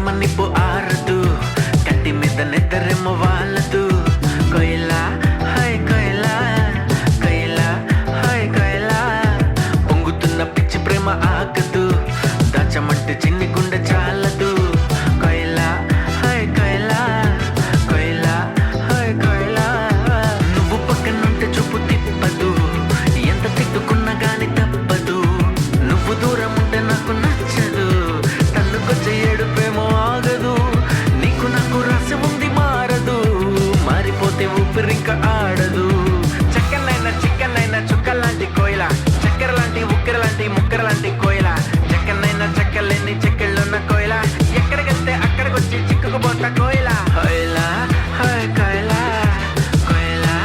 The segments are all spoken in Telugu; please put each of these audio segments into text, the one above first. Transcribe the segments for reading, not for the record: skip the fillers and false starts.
ప్రేమ నిప్పు ఆరదు, కంటి మీద నిద్రేమో వాళ్ళదు. కొయిలా హై కొయిలా, కొయిలా హై కొయిలా, పొంగుతున్న పిచ్చి ప్రేమ ఆగదు, దాచమంటే చిన్ని గుండె చాలదు. కొయిలా హై కొయిలా, కొయిలా హై కొయిలా, నువ్వు పక్కనుంటే చూపు తిప్పదు, ఎంత తిట్టుకున్నా గాని తప్పదు. నువ్వు దూరం ఉంటే నాకు నచ్చదు, తన్నుకొచ్చే ఏడుపేమో ఆగదు. నీకు నాకు రాసి ఉంది మారదు, మారిపోతే ఊపిరింక ఆడదు. చక్కనైనా చిక్కనైనా చుక్కలాంటి కోయిల, చక్కెర లాంటి ఉక్కెర లాంటి ముక్కెర లాంటి కోయిల, చక్కనైనా చక్కలేని చెక్కెళ్ళున్న కోయిల, ఎక్కడికెళ్తే అక్కడికొచ్చి చిక్కుకుపోతా కోయిల. కోయిలా హై కోయిలా, కోయిలా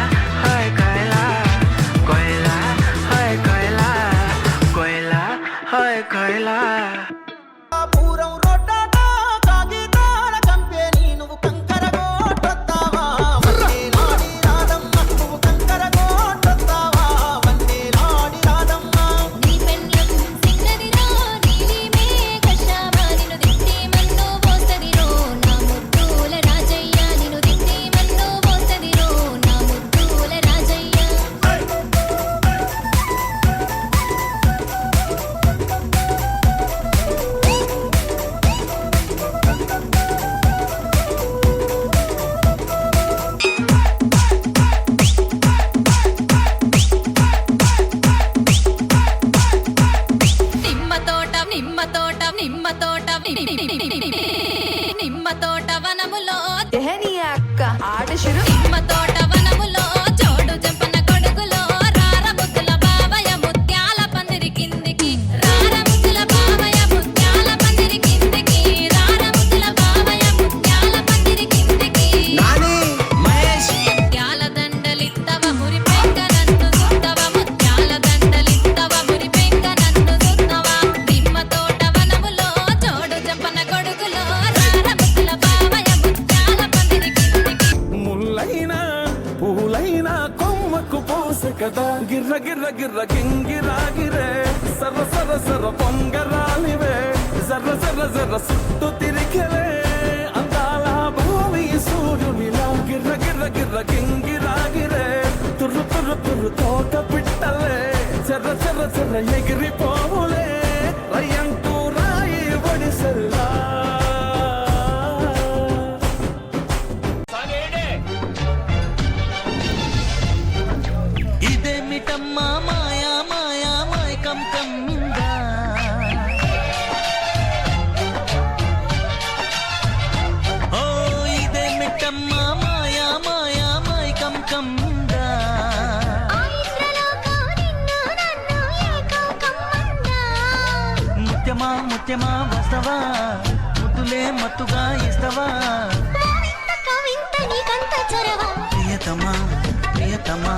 హై కోయిలా, కోయిలా హై కోయిలా, కోయిలా హై కోయిలా. పూరం రోడ్డాట కాగితాల కంపెనీ, నువ్వు కంకర గోటొత్తావా వన్నేలాడి రాదమ్మ, నువ్వు కంకర గోటొత్తావా వన్నేలాడి రాదమ్మ. నీ పెండ్లం సిగ్నదిరో, నీది మేఘశ్యామ, నిన్ను దిట్టి మన్ను పోస్తదిరో, నా ముద్దుల రాజయ్య, నిన్ను దిట్టి మన్ను పోస్తదిరో, నా ముద్దుల రాజయ్య. నిమ్మ తోట వనములో అక్క ఆట షురు. నిమ్మ తోట వనములో చోడు జంపన కొడుకులో, రార ముద్దుల బావయ్య ముత్యాల పందిరి కిందికి, రార ముద్దుల బావయ్య ముత్యాల పందిరి కిందికి, రార ముద్దుల బావయ్య ముత్యాల పందిరి కిందికి. నాని మహేష్ ముత్యాల దండలిత్తవ మురి పెంక నన్ను సుత్తవ, ముత్యాల దండలిత్తవ మురి పెంక నన్ను సుత్తవ. నిమ్మ తోట వనములో చోడు జంపన కొడుకులో, రార ముద్దుల బావయ్య ముత్యాల పందిరి కిందికి. ముల్లైనా పూలైనా కొమ్మకు పోసె కదా, గిర్ర గిర్ర గిర్ర గింగిరాగిరే, సర్ర సర్ర సర్ర పొంగరాలివే, జర్ర జర్ర జర్ర సుట్టు తిరిగలే, అందాల భూమి సూర్యునిలా, గిర్ర గిర్ర గిర్ర గింగిరాగిరే, తుర్రు తుర్రు తుర్రు తోట పిట్టలే, చెర్ర చెర్ర చెర్ర ఎగిరిపోవులే, రయ్యంటూ రాయి ఒడిసెల్లా. ఇదేమిటమ్మా మాయా మాయా మైకం కమ్మిందా, ఓ ఇదేమిటమ్మా మాయా మాయా మైకం కమ్మిందా. ముత్యమా ముత్యమా వస్తవా, ముద్దులే మత్తుగా ఇస్తవా, ప్రియతమా ప్రియతమా